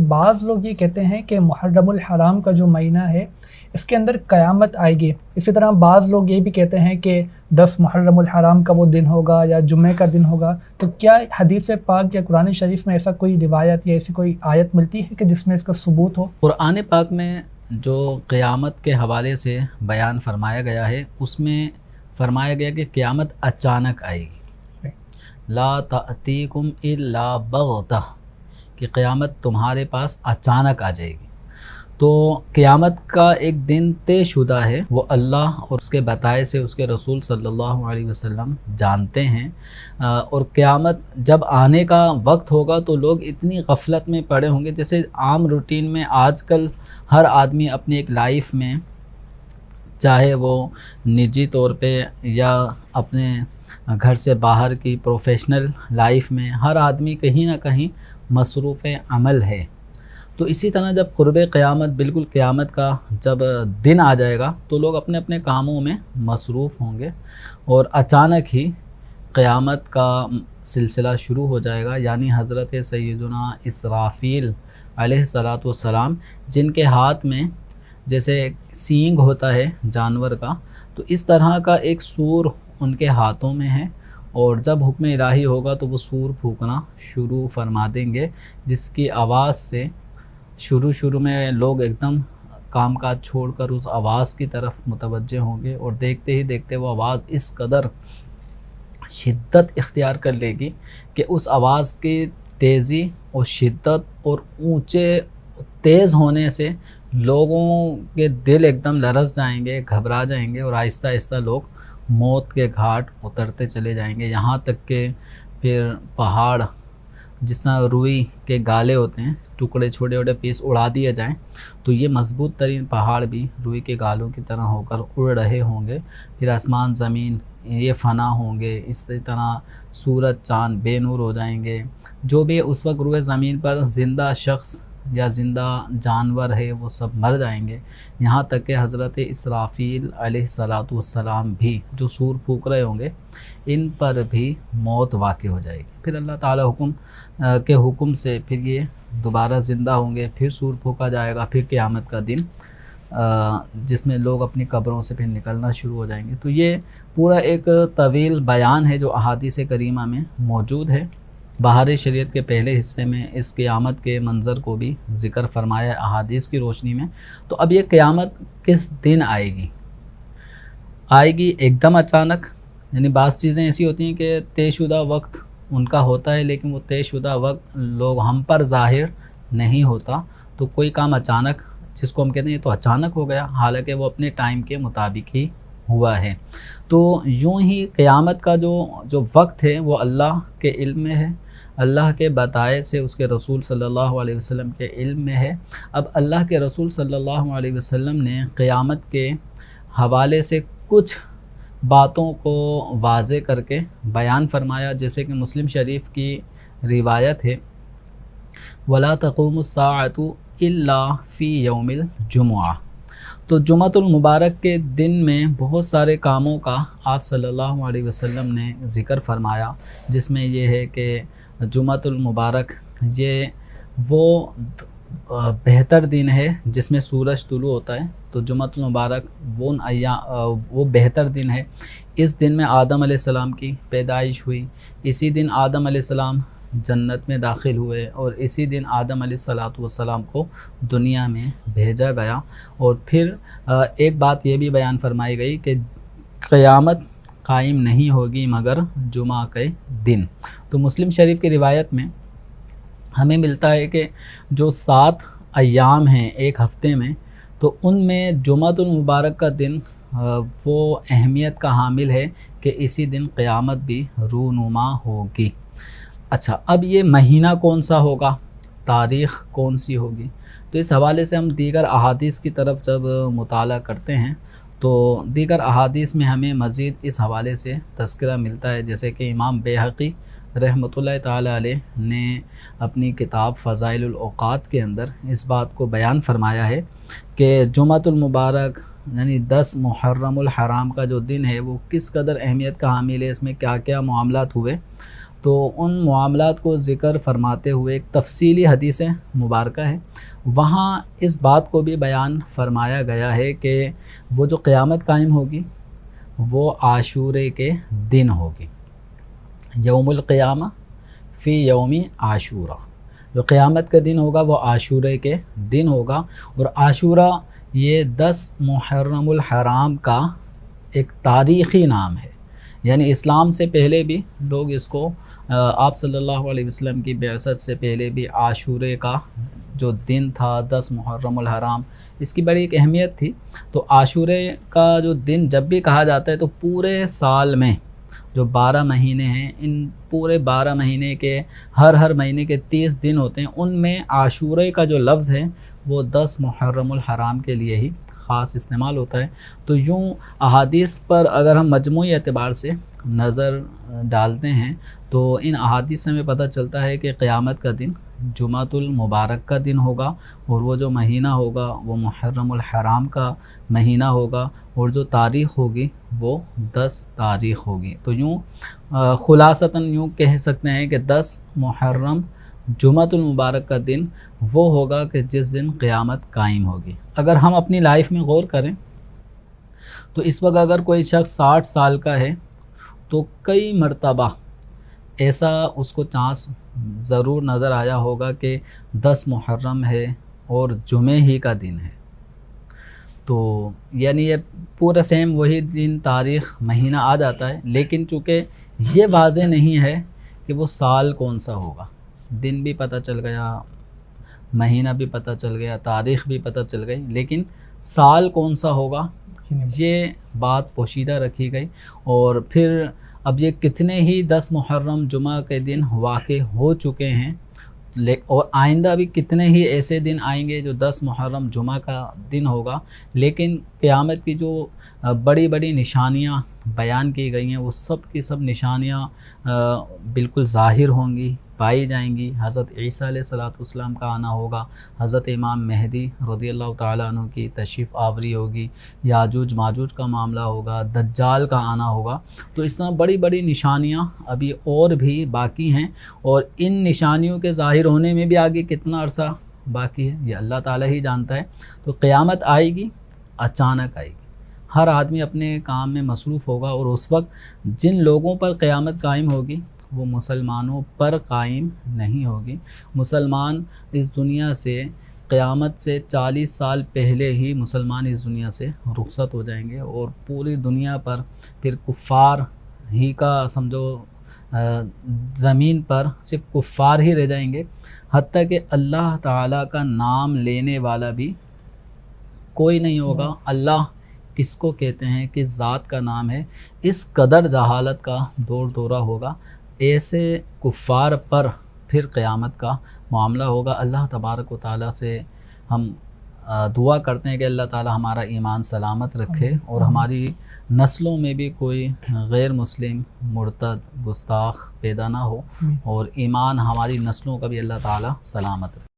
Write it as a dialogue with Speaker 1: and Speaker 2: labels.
Speaker 1: बाज़ लोग ये कहते हैं कि मुहर्रमुल हराम का जो महीना है इसके अंदर क़यामत आएगी। इसी तरह बाज़ लोग ये भी कहते हैं कि 10 मुहर्रमुल हराम का वो दिन होगा या जुम्मे का दिन होगा। तो क्या हदीस पाक या कुरान शरीफ में ऐसा कोई रिवायत या ऐसी कोई आयत मिलती है कि जिसमें इसका सबूत हो?
Speaker 2: कुरान पाक में जो क़यामत के हवाले से बयान फरमाया गया है उसमें फरमाया गया कि क़यामत अचानक आएगी। ला तातीकुम इल्ला बग़तह, कि क़यामत तुम्हारे पास अचानक आ जाएगी। तो क़यामत का एक दिन तयशुदा है, वो अल्लाह और उसके बताए से उसके रसूल सल्लल्लाहु अलैहि वसल्लम जानते हैं। और क़यामत जब आने का वक्त होगा तो लोग इतनी गफलत में पड़े होंगे, जैसे आम रूटीन में आजकल हर आदमी अपनी एक लाइफ में, चाहे वो निजी तौर पे या अपने घर से बाहर की प्रोफेशनल लाइफ में, हर आदमी कहीं ना कहीं मसरूफ़ अमल है। तो इसी तरह जब क़ुर्ब क़यामत, बिल्कुल क़यामत का जब दिन आ जाएगा तो लोग अपने अपने कामों में मसरूफ़ होंगे और अचानक ही क़यामत का सिलसिला शुरू हो जाएगा। यानी हज़रत सैयदुना इसराफ़ील अलैहिस्सलातु वस्सलाम, जिनके हाथ में जैसे सींग होता है जानवर का, तो इस तरह का एक सूर उनके हाथों में है। और जब हुक्म इलाही होगा तो वो सूर फूंकना शुरू फरमा देंगे, जिसकी आवाज़ से शुरू में लोग एकदम कामकाज छोड़कर उस आवाज़ की तरफ मुतवज्जे होंगे और देखते ही देखते वो आवाज़ इस कदर शिद्दत इख्तियार कर लेगी कि उस आवाज़ की तेज़ी और शिद्दत और ऊंचे तेज़ होने से लोगों के दिल एकदम लरस जाएंगे, घबरा जाएंगे और आहिस्ता आहिस्ता लोग मौत के घाट उतरते चले जाएंगे। यहाँ तक कि फिर पहाड़, जिस तरह रुई के गाले होते हैं, टुकड़े छोटे छोटे पीस उड़ा दिए जाएं तो ये मजबूत तरीन पहाड़ भी रुई के गालों की तरह होकर उड़ रहे होंगे। फिर आसमान ज़मीन ये फ़ना होंगे, इसी तरह सूरज चाँद बेनूर हो जाएंगे। जो भी उस वक्त रुए ज़मीन पर ज़िंदा शख्स या ज़िंदा जानवर है वो सब मर जाएंगे। यहाँ तक कि हज़रत इसराफ़ील अलैहिस्सलातु वस्सलाम भी जो सूर फूंक रहे होंगे, इन पर भी मौत वाक़ई हो जाएगी। फिर अल्लाह ताला के हुक्म से फिर ये दोबारा ज़िंदा होंगे, फिर सूर फूंका जाएगा, फिर क़यामत का दिन जिसमें लोग अपनी कब्रों से फिर निकलना शुरू हो जाएंगे। तो ये पूरा एक तवील बयान है जो अहादीस करीमा में मौजूद है। बहार शरीयत के पहले हिस्से में इस क़यामत के मंज़र को भी ज़िक्र फरमाया है अहादीस की रोशनी में। तो अब ये क़यामत किस दिन आएगी? एकदम अचानक, यानी बाज़ चीज़ें ऐसी होती हैं कि तयशुदा वक्त उनका होता है, लेकिन वो तयशुदा वक्त लोग हम पर ज़ाहिर नहीं होता। तो कोई काम अचानक, जिसको हम कहते हैं ये तो अचानक हो गया, हालांकि वो अपने टाइम के मुताबिक ही हुआ है। तो यूँ ही क़यामत का जो वक्त है वो अल्लाह के इल्म में है, अल्लाह के बताए से उसके रसूल सल्लल्लाहु अलैहि वसल्लम के इल्म में है। अब अल्लाह के रसूल सल्लल्लाहु अलैहि वसल्लम ने क़यामत के हवाले से कुछ बातों को वाज़े करके बयान फरमाया, जैसे कि मुस्लिम शरीफ की रिवायत है, वला तक़ूमुस्साअतु इल्ला फ़ी यौमिल जुमुआ। तो जुमअतुल मुबारक के दिन में बहुत सारे कामों का आप सल्लल्लाहु अलैहि वसल्लम ने ज़िक्र फरमाया, जिसमें ये है कि जुमअतुल मुबारक ये वो बेहतर दिन है जिसमें सूरज तुलू होता है। तो जुमअतुल मुबारक वो बेहतर दिन है। इस दिन में आदम अलैहिस्सलाम की पैदाइश हुई, इसी दिन आदम अलैहिस्सलाम जन्नत में दाखिल हुए और इसी दिन आदम अलैहिस्सलातु वस्सलाम को दुनिया में भेजा गया। और फिर एक बात ये भी बयान फरमाई गई कि क़यामत कायम नहीं होगी मगर जुमा के दिन। तो मुस्लिम शरीफ की रिवायत में हमें मिलता है कि जो 7 अय्याम हैं एक हफ़्ते में, तो उनमें जुमअतुल मुबारक का दिन वो अहमियत का हामिल है कि इसी दिन क़यामत भी रूनुमा होगी। अच्छा, अब ये महीना कौन सा होगा, तारीख़ कौन सी होगी? तो इस हवाले से हम दीगर अहादीस की तरफ जब मुताला करते हैं तो दीगर अहादीस में हमें मज़ीद इस हवाले से तज़किरा मिलता है। जैसे कि इमाम बैहक़ी रहमतुल्लाह ताला अलैह ने अपनी किताब फ़ज़ाइलुल औक़ात के अंदर इस बात को बयान फरमाया है कि जुमअतुल मुबारक यानी 10 मुहर्रमुल हराम का जो दिन है वो किस कदर अहमियत का हामिल है, इसमें क्या क्या मामलात हुए। तो उन मामलात को ज़िक्र फरमाते हुए एक तफसीली हदीस मुबारक है, वहाँ इस बात को भी बयान फरमाया गया है कि वो जो क़यामत कायम होगी वो आशूरे के दिन होगी। यौमुल क़ियामा फ़ी यौमी आशूरा, जो क़यामत का दिन होगा वो आशूरे के दिन होगा। और आशूरा ये 10 मुहर्रमुल हराम का एक तारीख़ी नाम है, यानी इस्लाम से पहले भी लोग इसको आप सल्लल्लाहु अलैहि वसल्लम की बिअसत से पहले भी आशूरे का जो दिन था 10 मुहर्रमुल हराम, इसकी बड़ी एक अहमियत थी। तो आशूरे का जो दिन जब भी कहा जाता है तो पूरे साल में जो 12 महीने हैं, इन पूरे 12 महीने के हर महीने के 30 दिन होते हैं, उनमें आशूरे का जो लफ्ज़ है वो 10 मुहर्रमुल हराम के लिए ही ख़ास इस्तेमाल होता है। तो यूँ अहादीस पर अगर हम मजमूई एतबार से नज़र डालते हैं तो इन अहादीस से हमें पता चलता है कि क़यामत का दिन जुमातुल मुबारक का दिन होगा, और वो जो महीना होगा वो मुहर्रमुल हराम का महीना होगा, और जो तारीख़ होगी वो 10 तारीख़ होगी। तो यूँ ख़ुलासतन यूँ कह सकते हैं कि 10 मुहर्रम जुमातुल मुबारक का दिन वो होगा कि जिस दिन क़यामत कायम होगी। अगर हम अपनी लाइफ में गौर करें तो इस वक्त अगर कोई शख्स 60 साल का है तो कई मरतबा ऐसा उसको चांस ज़रूर नज़र आया होगा कि 10 मुहर्रम है और जुमे ही का दिन है। तो यानी ये पूरा सेम वही दिन, तारीख़, महीना आ जाता है, लेकिन चूँकि ये वाज़ेह नहीं है कि वो साल कौन सा होगा। दिन भी पता चल गया, महीना भी पता चल गया, तारीख़ भी पता चल गई, लेकिन साल कौन सा होगा ये बात पोशीदा रखी गई। और फिर अब ये कितने ही 10 मुहर्रम जुमा के दिन वाक़े हो चुके हैं, और आइंदा भी कितने ही ऐसे दिन आएंगे जो 10 मुहर्रम जुमा का दिन होगा, लेकिन क़यामत की जो बड़ी बड़ी निशानियाँ बयान की गई हैं वो सब की सब निशानियाँ बिल्कुल ज़ाहिर होंगी, पाई जाएंगी। हज़रत ईसा अलैहिस्सलाम का आना होगा, हज़रत इमाम मेहदी रज़ियल्लाहु ताला अन्हु की तशरीफ़ आवरी होगी, याजूज माजूज का मामला होगा, दज्जाल का आना होगा। तो इस तरह बड़ी बड़ी निशानियाँ अभी और भी बाकी हैं, और इन निशानियों के ज़ाहिर होने में भी आगे कितना अरसा बाकी है ये अल्लाह ताला ही जानता है। तो क़यामत आएगी, अचानक आएगी, हर आदमी अपने काम में मसरूफ़ होगा, और उस वक्त जिन लोगों पर क़यामत कायम होगी वो मुसलमानों पर कायम नहीं होगी। मुसलमान इस दुनिया से क़यामत से 40 साल पहले ही मुसलमान इस दुनिया से रुखसत हो जाएंगे, और पूरी दुनिया पर फिर कुफ़ार ही का समझो ज़मीन पर सिर्फ कुफ़ार ही रह जाएंगे, हत्ता कि अल्लाह ताला का नाम लेने वाला भी कोई नहीं होगा। अल्लाह किसको कहते हैं, किस ज़ात का नाम है, इस कदर जहालत का दौर दौरा होगा। ऐसे कुफ़ार पर फिर क़यामत का मामला होगा। अल्लाह तबारक व तआला से हम दुआ करते हैं कि अल्लाह ताला हमारा ईमान सलामत रखे, और हमारी नस्लों में भी कोई गैर मुस्लिम, मुर्तद, गुस्ताख पैदा ना हो, और ईमान हमारी नस्लों का भी अल्लाह ताला सलामत रखे।